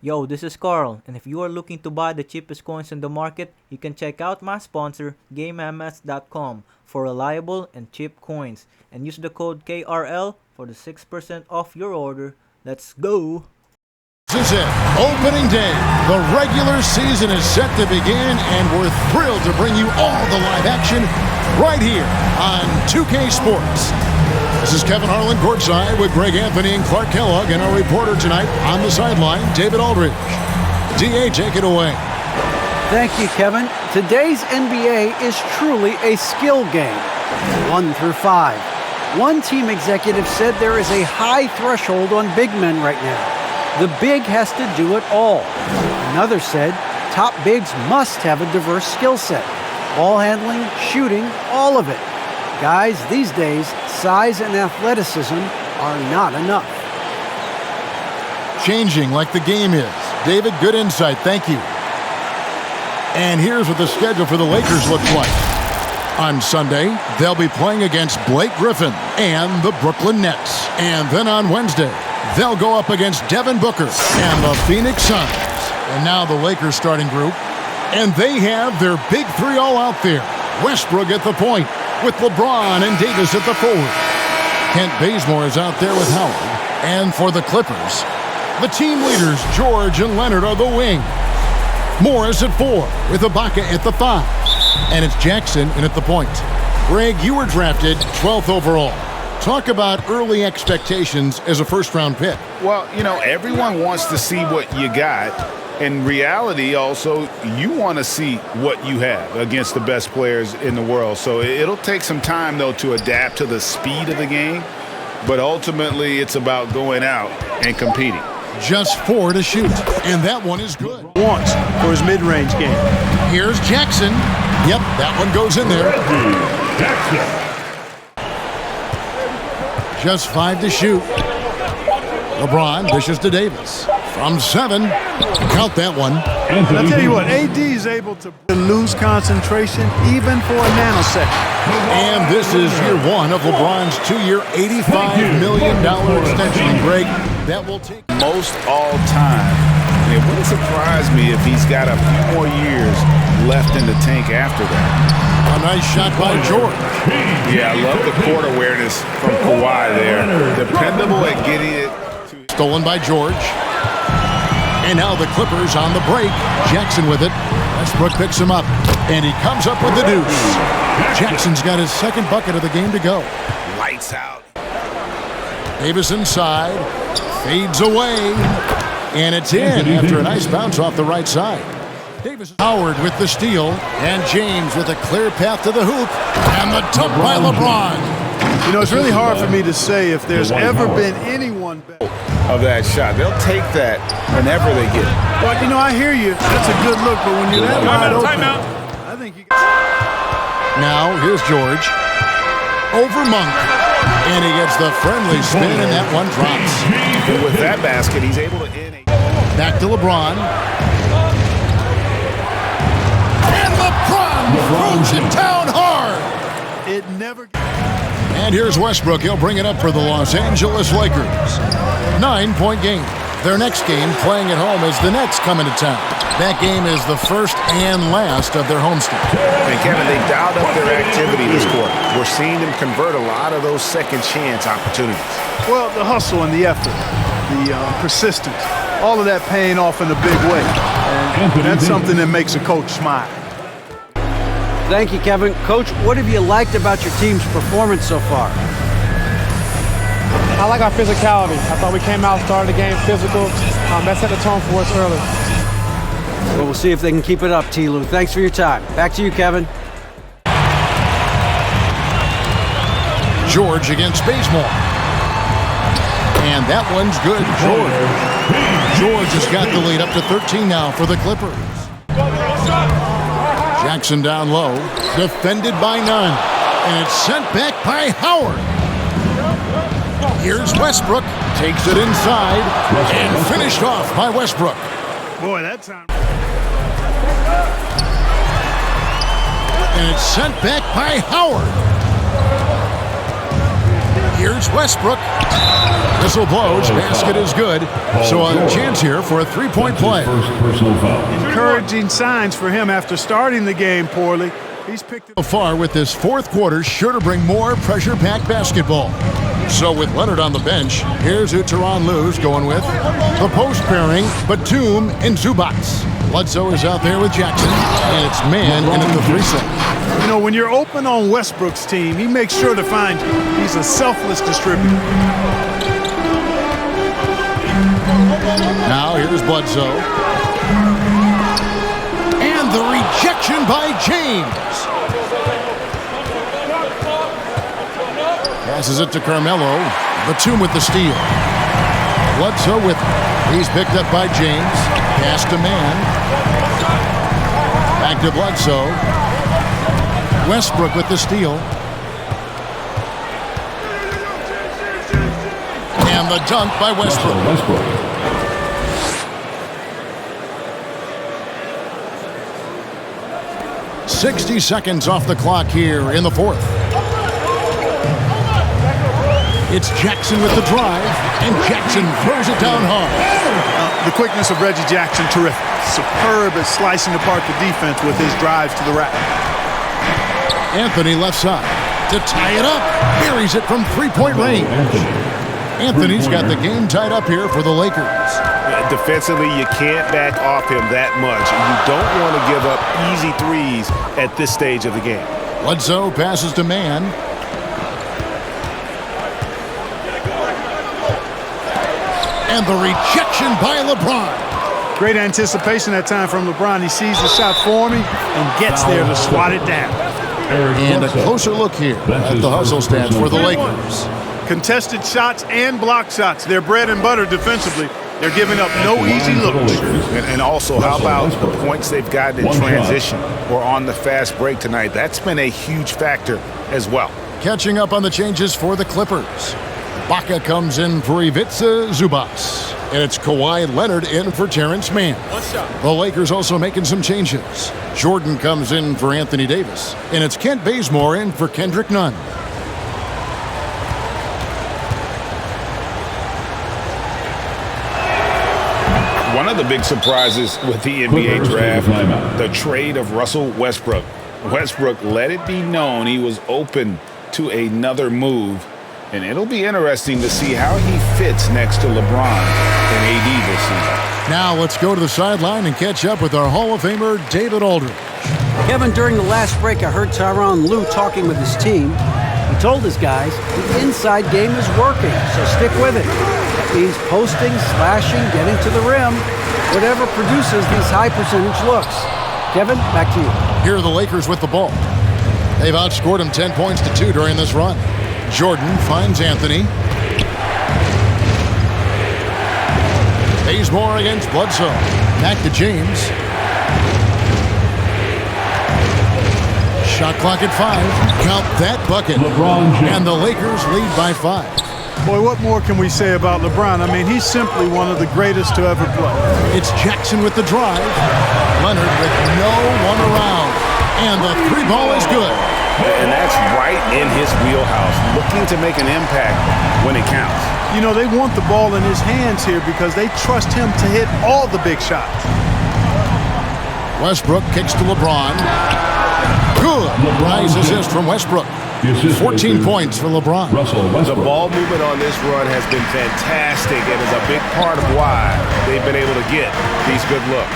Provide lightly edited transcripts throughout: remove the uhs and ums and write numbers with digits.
Yo, this is Carl, and if you are looking to buy the cheapest coins in the market, you can check out my sponsor, GameMS.com, for reliable and cheap coins, and use the code KRL for the 6% off your order. Let's go! This is it, opening day. The regular season is set to begin, and we're thrilled to bring you all the live action right here on 2K Sports. This is Kevin Harlan courtside with Greg Anthony and Clark Kellogg, and our reporter tonight on the sideline, David Aldridge. DA, take it away. Thank you, Kevin. Today's NBA is truly a skill game, 1 through 5. One team executive said there is a high threshold on big men right now. The big has to do it all. Another said top bigs must have a diverse skill set. Ball handling, shooting, all of it. Guys, these days, size and athleticism are not enough. Changing like the game is. David, good insight. Thank you. And here's what the schedule for the Lakers looks like. On Sunday, they'll be playing against Blake Griffin and the Brooklyn Nets. And then on Wednesday, they'll go up against Devin Booker and the Phoenix Suns. And now the Lakers starting group. And they have their big three all out there. Westbrook at the point, with LeBron and Davis at the forward. Kent Bazemore is out there with Howard. And for the Clippers, the team leaders, George and Leonard, are the wing. Morris at 4, with Ibaka at the 5. And it's Jackson in at the point. Greg, you were drafted 12th overall. Talk about early expectations as a first-round pick. Well, you know, everyone wants to see what you got. In reality, also, you want to see what you have against the best players in the world. So it'll take some time, though, to adapt to the speed of the game. But ultimately, it's about going out and competing. Just 4 to shoot, and that one is good. Once for his mid-range game. Here's Jackson. Yep, that one goes in there. Just 5 to shoot. LeBron dishes to Davis. From 7, count that one. I'll tell you what, AD is able to lose concentration even for a nanosecond. And this is year 1 of LeBron's 2-year, $85 million extension. Greg, that will take most all time. It wouldn't surprise me if he's got a few more years left in the tank after that. A nice shot by George. Yeah, I love the court awareness from Kawhi there. Dependable at getting it. Stolen by George. And now the Clippers on the break. Jackson with it. Westbrook picks him up. And he comes up with the deuce. Jackson's got his second bucket of the game to go. Lights out. Davis inside. Fades away. And it's in after a nice bounce off the right side. Davis Howard with the steal. And James with a clear path to the hoop. And the dunk by LeBron. You know, it's really hard for me to say if there's ever been anyone better of that shot. They'll take that whenever they get it. Well, you know, I hear you. That's a good look, but when you're that wide open, I think you got... Now, here's George. Over Monk. And he gets the friendly spin, and that one drops. And with that basket, he's able to end it. Back to LeBron. And LeBron throws it down hard. It never... And here's Westbrook. He'll bring it up for the Los Angeles Lakers. 9-point game. Their next game, playing at home, as the Nets come into town. That game is the first and last of their homestand. And Kevin, they dialed up their activity this quarter. We're seeing them convert a lot of those second chance opportunities. Well, the hustle and the effort, the persistence, all of that paying off in a big way. And that's something that makes a coach smile. Thank you, Kevin. Coach, what have you liked about your team's performance so far? I like our physicality. I thought we came out, started the game physical. That set the tone for us early. Well, we'll see if they can keep it up, T-Lou. Thanks for your time. Back to you, Kevin. George against Bazemore. And that one's good. George has got the lead up to 13 now for the Clippers. Jackson down low, defended by none, and it's sent back by Howard. Here's Westbrook, takes it inside, and finished off by Westbrook. Boy, that time. And it's sent back by Howard. Here's Westbrook. Whistle blows. Basket is good. So a chance here for a three-point play. Encouraging signs for him after starting the game poorly. He's picked So far with this fourth quarter, sure to bring more pressure-packed basketball. So with Leonard on the bench, here's who Tyronn Lue's going with. The post pairing, Batum and Zubats. Bledsoe is out there with Jackson, and it's man in at the 3 set. You know, when you're open on Westbrook's team, he makes sure to find you. He's a selfless distributor. Now here's Bledsoe. And the rejection by James. Passes it to Carmelo. Batum with the steal. Bledsoe with it. He's picked up by James. Pass to man. Back to Bledsoe. Westbrook with the steal. And the dunk by Westbrook. 60 seconds off the clock here in the fourth. It's Jackson with the drive, and Jackson throws it down hard. The quickness of Reggie Jackson, terrific. Superb at slicing apart the defense with his drives to the rack. Anthony left side to tie it up. Buries it from three-point range. Anthony's got the game tied up here for the Lakers. Defensively, you can't back off him that much. You don't want to give up easy threes at this stage of the game. Bledsoe passes to man. And the rejection by LeBron. Great anticipation that time from LeBron. He sees the shot forming and gets there to swat it down. And a closer look here at the hustle stats for the Lakers. Contested shots and block shots. They're bread and butter defensively. They're giving up no easy looks. And also, how about the points they've gotten in transition or on the fast break tonight? That's been a huge factor as well. Catching up on the changes for the Clippers. Baca comes in for Ivica Zubats. And it's Kawhi Leonard in for Terrence Mann. The Lakers also making some changes. Jordan comes in for Anthony Davis. And it's Kent Bazemore in for Kendrick Nunn. One of the big surprises with the NBA draft, the trade of Russell Westbrook. Westbrook let it be known he was open to another move, and it'll be interesting to see how he fits next to LeBron and AD this season. Now let's go to the sideline and catch up with our Hall of Famer, David Aldridge. Kevin, during the last break, I heard Tyronn Lue talking with his team. He told his guys the inside game is working, so stick with it. That means posting, slashing, getting to the rim, whatever produces these high percentage looks. Kevin, back to you. Here are the Lakers with the ball. They've outscored them 10 points to 2 during this run. Jordan finds Anthony. Bazemore against Bledsoe. Back to James. Shot clock at 5. Count that bucket. And the Lakers lead by 5. Boy, what more can we say about LeBron? I mean, he's simply one of the greatest to ever play. It's Jackson with the drive. Leonard with no one around. And the three ball is good. And that's right in his wheelhouse, looking to make an impact when it counts. You know, they want the ball in his hands here because they trust him to hit all the big shots. Westbrook kicks to LeBron. Good. Nice assist from Westbrook. 14 points for LeBron. The ball movement on this run has been fantastic and is a big part of why they've been able to get these good looks.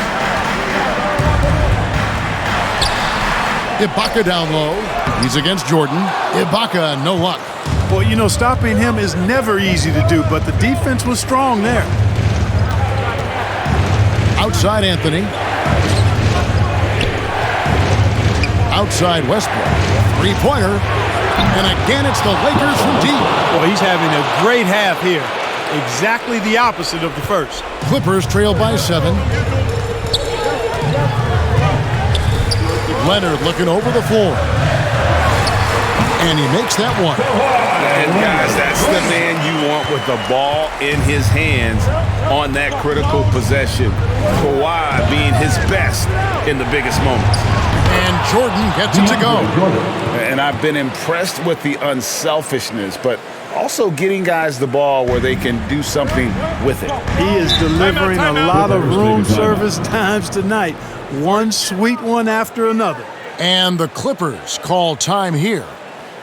Ibaka down low. He's against Jordan. Ibaka, no luck. Well, you know, stopping him is never easy to do, but the defense was strong there. Outside Anthony. Outside Westbrook. Three-pointer. And again, it's the Lakers from deep. Well, he's having a great half here. Exactly the opposite of the first. Clippers trail by 7. Leonard looking over the floor. And he makes that one. And guys, that's the man you want with the ball in his hands on that critical possession. Kawhi being his best in the biggest moments. And Jordan gets it to go. And I've been impressed with the unselfishness, but also getting guys the ball where they can do something with it. He is delivering a lot of room service times tonight. One sweet one after another. And the Clippers call time here.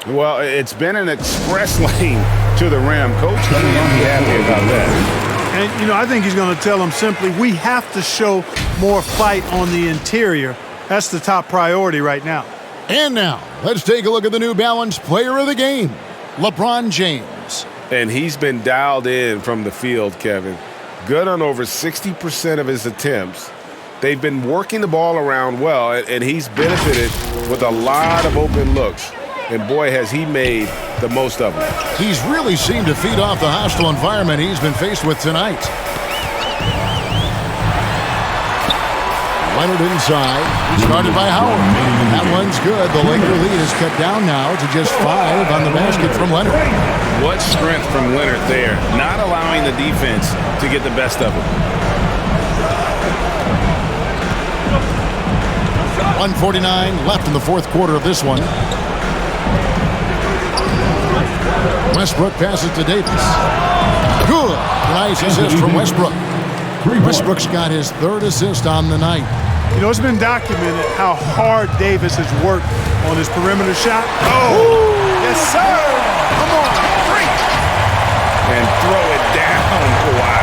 Well, it's been an express lane to the rim. Coach can't be happy about that. And, you know, I think he's going to tell them simply, we have to show more fight on the interior. That's the top priority right now. And now, let's take a look at the New Balance player of the game, LeBron James. And he's been dialed in from the field, Kevin. Good on over 60% of his attempts. They've been working the ball around well, and he's benefited with a lot of open looks. And boy, has he made the most of them. He's really seemed to feed off the hostile environment he's been faced with tonight. Leonard inside. Started by Howard. That one's good. The Laker lead is cut down now to just 5 on the basket from Leonard. What strength from Leonard there, not allowing the defense to get the best of him. 1:49 left in the fourth quarter of this one. Westbrook passes to Davis. Good. Nice assist from Westbrook. Westbrook's got his 3rd assist on the night. You know, it's been documented how hard Davis has worked on his perimeter shot. Oh, yes, sir. Come on, free. And throw it down, Kawhi.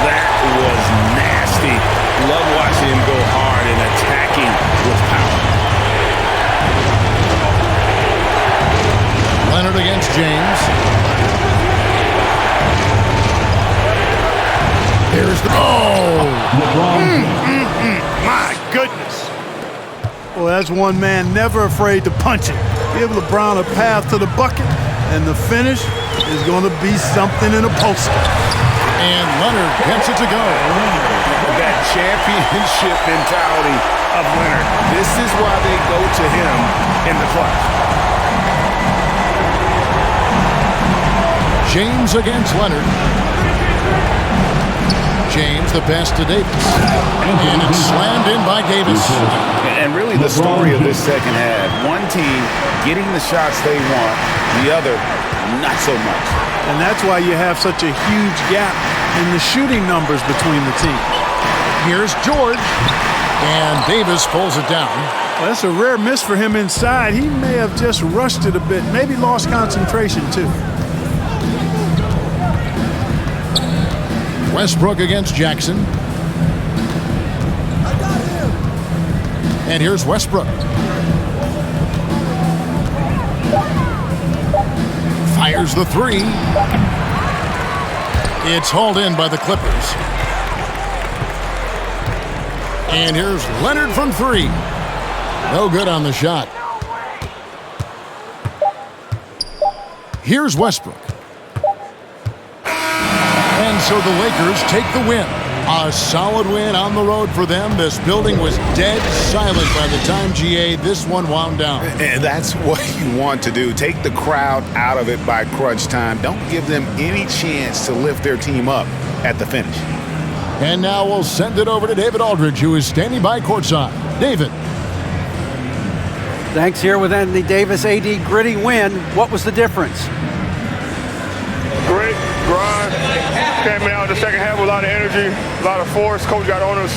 That was nasty. Love watching him go hard and attacking with power. Leonard against James. Here's the My goodness. Well, that's one man never afraid to punch it. Give LeBron a path to the bucket, and the finish is going to be something in a poster. And Leonard gets it to go. That championship mentality of Leonard. This is why they go to him in the clutch. James against Leonard. James, the pass to Davis. And it's slammed in by Davis. And really the story of this second half, one team getting the shots they want, the other not so much. And that's why you have such a huge gap in the shooting numbers between the teams. Here's George. And Davis pulls it down. Well, that's a rare miss for him inside. He may have just rushed it a bit, maybe lost concentration too. Westbrook against Jackson. And here's Westbrook. Fires the 3. It's hauled in by the Clippers. And here's Leonard from 3. No good on the shot. Here's Westbrook. And so the Lakers take the win. A solid win on the road for them. This building was dead silent by the time, GA, this one wound down. And that's what you want to do. Take the crowd out of it by crunch time. Don't give them any chance to lift their team up at the finish. And now we'll send it over to David Aldridge, who is standing by courtside. David. Thanks. Here with Anthony Davis. AD, gritty win. What was the difference? Great grind. Came out in the second half with a lot of energy, a lot of force. Coach got on us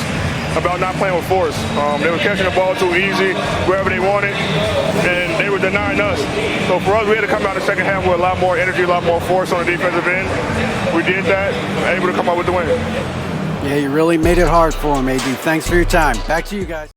about not playing with force. They were catching the ball too easy, wherever they wanted, and they were denying us. So for us, we had to come out in the second half with a lot more energy, a lot more force on the defensive end. We did that, able to come out with the win. Yeah, you really made it hard for him, AD. Thanks for your time. Back to you guys.